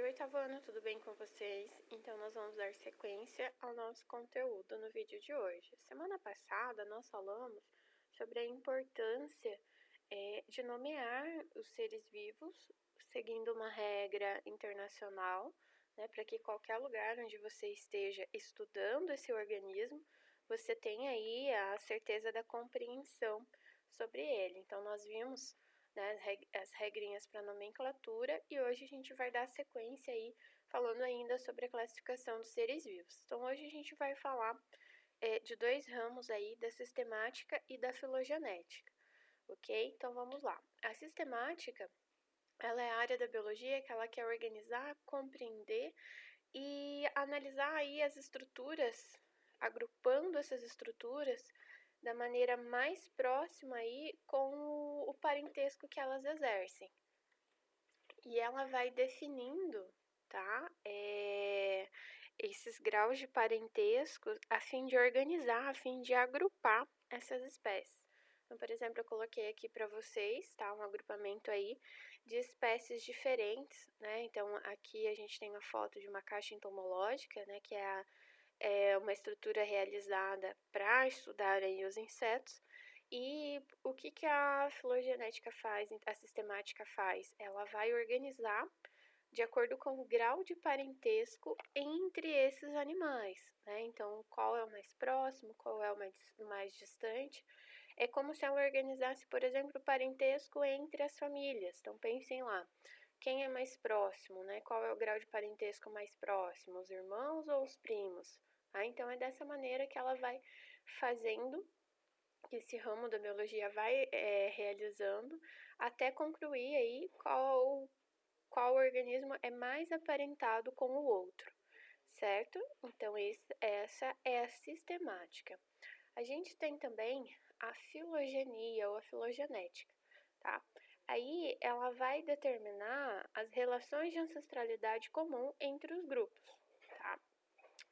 oitavo ano, tudo bem com vocês? Então, nós vamos dar sequência ao nosso conteúdo no vídeo de hoje. Semana passada, nós falamos sobre a importância de nomear os seres vivos, seguindo uma regra internacional, né, para que qualquer lugar onde você esteja estudando esse organismo, você tenha aí a certeza da compreensão sobre ele. Então, nós vimos, né, as regrinhas para nomenclatura, e hoje a gente vai dar sequência aí falando ainda sobre a classificação dos seres vivos. Então hoje a gente vai falar de dois ramos aí, da sistemática e da filogenética, ok? Então vamos lá. A sistemática, ela é a área da biologia que ela quer organizar, compreender e analisar aí as estruturas, agrupando essas estruturas da maneira mais próxima aí com o parentesco que elas exercem. E ela vai definindo, tá? Esses graus de parentesco a fim de organizar, a fim de agrupar essas espécies. Então, por exemplo, eu coloquei aqui para vocês, tá? Um agrupamento aí de espécies diferentes, né? Então, aqui a gente tem uma foto de uma caixa entomológica, né? Que é uma estrutura realizada para estudar aí os insetos. E o que a filogenética faz, a sistemática faz? Ela vai organizar de acordo com o grau de parentesco entre esses animais, né? Então, qual é o mais próximo, qual é o mais distante. É como se ela organizasse, por exemplo, o parentesco entre as famílias. Então, pensem lá, quem é mais próximo, né? Qual é o grau de parentesco mais próximo, os irmãos ou os primos? Então, é dessa maneira que ela vai fazendo, que esse ramo da biologia vai realizando, até concluir aí qual organismo é mais aparentado com o outro, certo? Então, essa é a sistemática. A gente tem também a filogenia ou a filogenética, tá? Aí ela vai determinar as relações de ancestralidade comum entre os grupos, tá?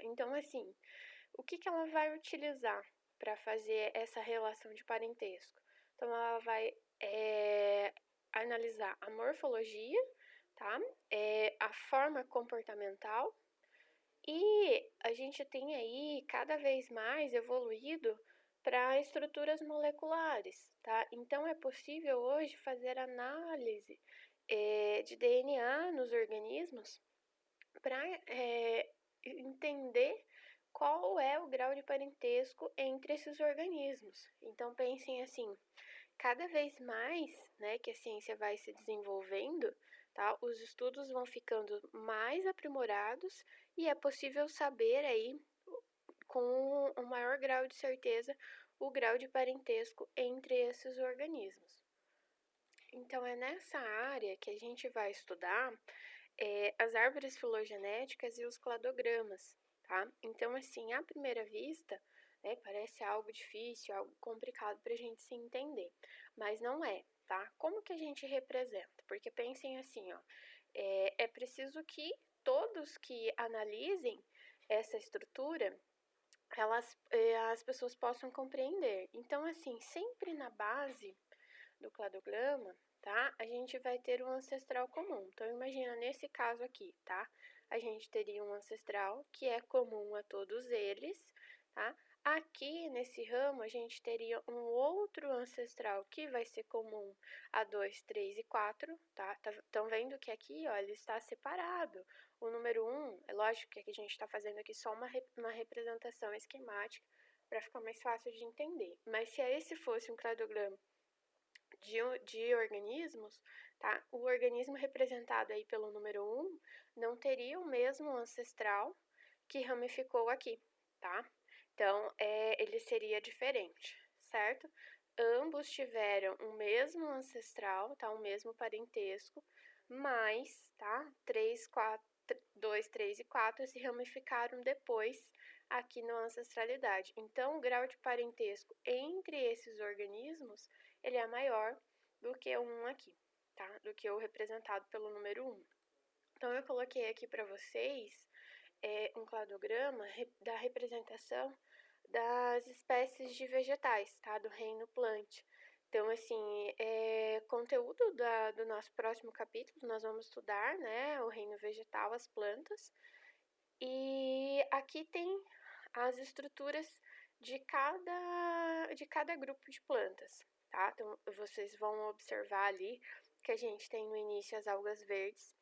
Então, assim, o que ela vai utilizar para fazer essa relação de parentesco? Então, ela vai analisar a morfologia, tá? A forma comportamental, e a gente tem aí cada vez mais evoluído para estruturas moleculares, tá? Então, é possível hoje fazer análise de DNA nos organismos para entender qual é o grau de parentesco entre esses organismos. Então, pensem assim, cada vez mais, né, que a ciência vai se desenvolvendo, tá, os estudos vão ficando mais aprimorados e é possível saber aí, com um maior grau de certeza, o grau de parentesco entre esses organismos. Então, é nessa área que a gente vai estudar as árvores filogenéticas e os cladogramas, tá? Então, assim, à primeira vista, né, parece algo difícil, algo complicado para a gente se entender, mas não é, tá? Como que a gente representa? Porque pensem assim, ó, é preciso que todos que analisem essa estrutura, as pessoas possam compreender. Então, assim, sempre na base do cladograma, tá? A gente vai ter um ancestral comum. Então, imagina nesse caso aqui, tá? A gente teria um ancestral que é comum a todos eles, tá? Aqui, nesse ramo, a gente teria um outro ancestral que vai ser comum a 2, 3 e 4, tá? Estão vendo que aqui, ó, ele está separado. O número 1, é lógico que aqui a gente está fazendo aqui só uma representação esquemática para ficar mais fácil de entender. Mas se esse fosse um cladograma de organismos, tá? O organismo representado aí pelo número 1 não teria o mesmo ancestral que ramificou aqui, tá? Então, ele seria diferente, certo? Ambos tiveram o mesmo ancestral, tá? O mesmo parentesco, mas, tá? 2, 3 e 4 se ramificaram depois aqui na ancestralidade. Então, o grau de parentesco entre esses organismos, ele é maior do que o 1 aqui, tá? Do que o representado pelo número 1. Então, eu coloquei aqui para vocês um cladograma da representação das espécies de vegetais, tá? Do reino plant. Então, assim, conteúdo do nosso próximo capítulo, nós vamos estudar, né, o reino vegetal, as plantas. E aqui tem as estruturas de cada grupo de plantas, tá? Então, vocês vão observar ali que a gente tem no início as algas verdes,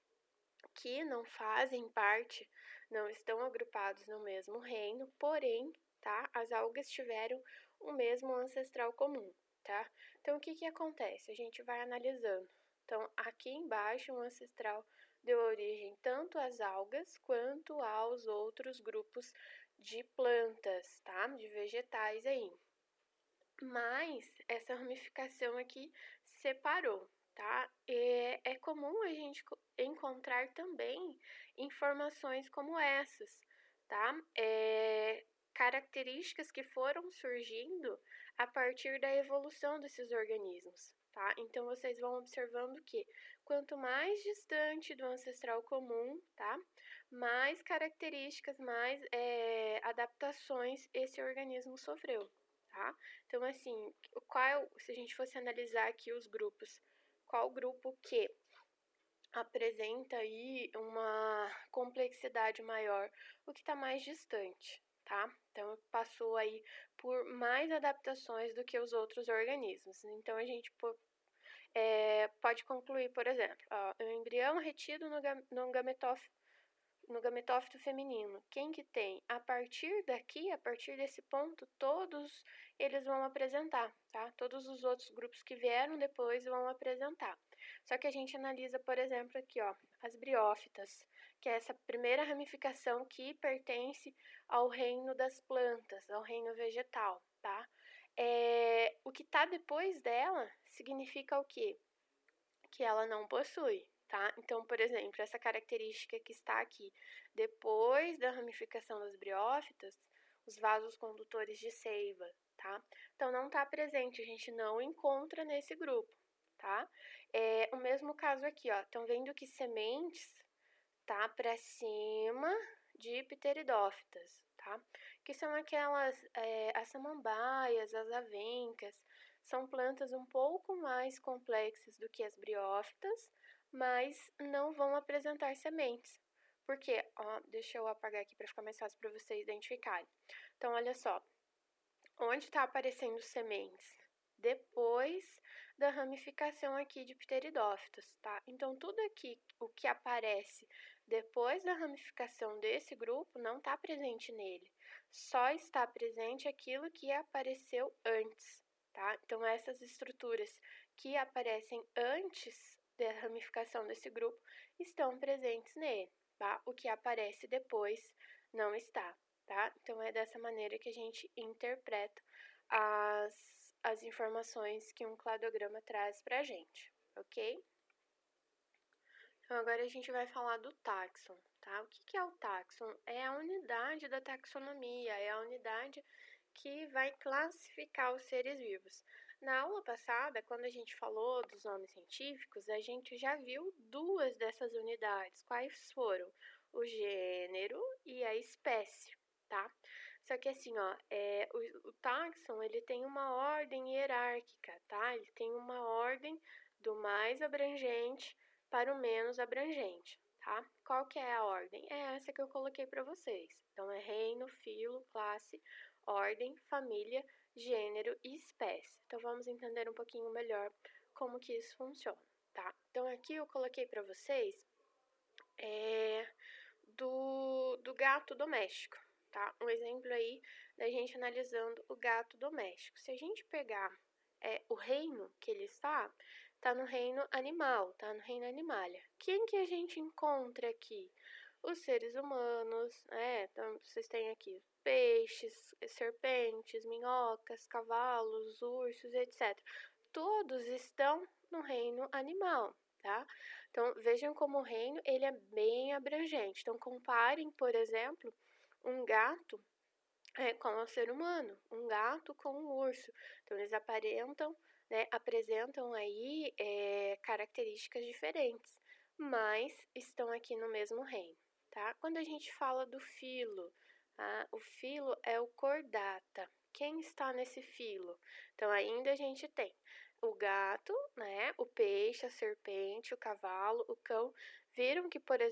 que não fazem parte, não estão agrupados no mesmo reino, porém, tá? As algas tiveram o mesmo ancestral comum, tá? Então, o que que acontece? A gente vai analisando. Então, aqui embaixo, o ancestral deu origem tanto às algas quanto aos outros grupos de plantas, tá? De vegetais aí. Mas essa ramificação aqui separou, tá? É comum a gente encontrar também informações como essas, tá? Características que foram surgindo a partir da evolução desses organismos, tá? Então vocês vão observando que quanto mais distante do ancestral comum, tá? Mais características, mais adaptações esse organismo sofreu, tá? Então, assim, se a gente fosse analisar aqui os grupos, qual grupo que apresenta aí uma complexidade maior, o que está mais distante, tá? Então, passou aí por mais adaptações do que os outros organismos. Então, a gente pode concluir, por exemplo, o embrião retido no gametófito feminino. Quem que tem? A partir daqui, a partir desse ponto, todos eles vão apresentar, tá? Todos os outros grupos que vieram depois vão apresentar. Só que a gente analisa, por exemplo, aqui, ó, as briófitas, que é essa primeira ramificação que pertence ao reino das plantas, ao reino vegetal, tá? O que está depois dela significa o quê? Que ela não possui, tá? Então, por exemplo, essa característica que está aqui, depois da ramificação das briófitas, os vasos condutores de seiva, tá? Então, não está presente, a gente não encontra nesse grupo, tá? O mesmo caso aqui, ó, estão vendo que sementes tá para cima de pteridófitas, tá? Que são aquelas, as samambaias, as avencas, são plantas um pouco mais complexas do que as briófitas, mas não vão apresentar sementes. Por quê? Ó, deixa eu apagar aqui para ficar mais fácil para vocês identificarem. Então, olha só, onde está aparecendo sementes? Depois da ramificação aqui de pteridófitos, tá? Então, tudo aqui, o que aparece depois da ramificação desse grupo, não está presente nele. Só está presente aquilo que apareceu antes, tá? Então, essas estruturas que aparecem antes da ramificação desse grupo estão presentes nele, tá? O que aparece depois não está, tá? Então, é dessa maneira que a gente interpreta as informações que um cladograma traz pra gente, ok? Então, agora a gente vai falar do táxon, tá? O que é o táxon? É a unidade da taxonomia, é a unidade que vai classificar os seres vivos. Na aula passada, quando a gente falou dos nomes científicos, a gente já viu duas dessas unidades. Quais foram? O gênero e a espécie, tá? Só que assim, ó, o táxon, ele tem uma ordem hierárquica, tá? Ele tem uma ordem do mais abrangente para o menos abrangente, tá? Qual que é a ordem? É essa que eu coloquei para vocês. Então, é reino, filo, classe, ordem, família, gênero e espécie. Então, vamos entender um pouquinho melhor como que isso funciona, tá? Então, aqui eu coloquei para vocês do gato doméstico, tá? Um exemplo aí da gente analisando o gato doméstico. Se a gente pegar o reino que ele está no reino animal, tá? No reino animalia. Quem que a gente encontra aqui? Os seres humanos, né? Então, vocês têm aqui peixes, serpentes, minhocas, cavalos, ursos, etc. Todos estão no reino animal, tá? Então, vejam como o reino ele é bem abrangente. Então, comparem, por exemplo, um gato com o ser humano, um gato com um urso. Então, eles apresentam aí características diferentes, mas estão aqui no mesmo reino, tá? Quando a gente fala do filo, tá? O filo é o cordata. Quem está nesse filo? Então, ainda a gente tem o gato, né, o peixe, a serpente, o cavalo, o cão, viram que, por exemplo,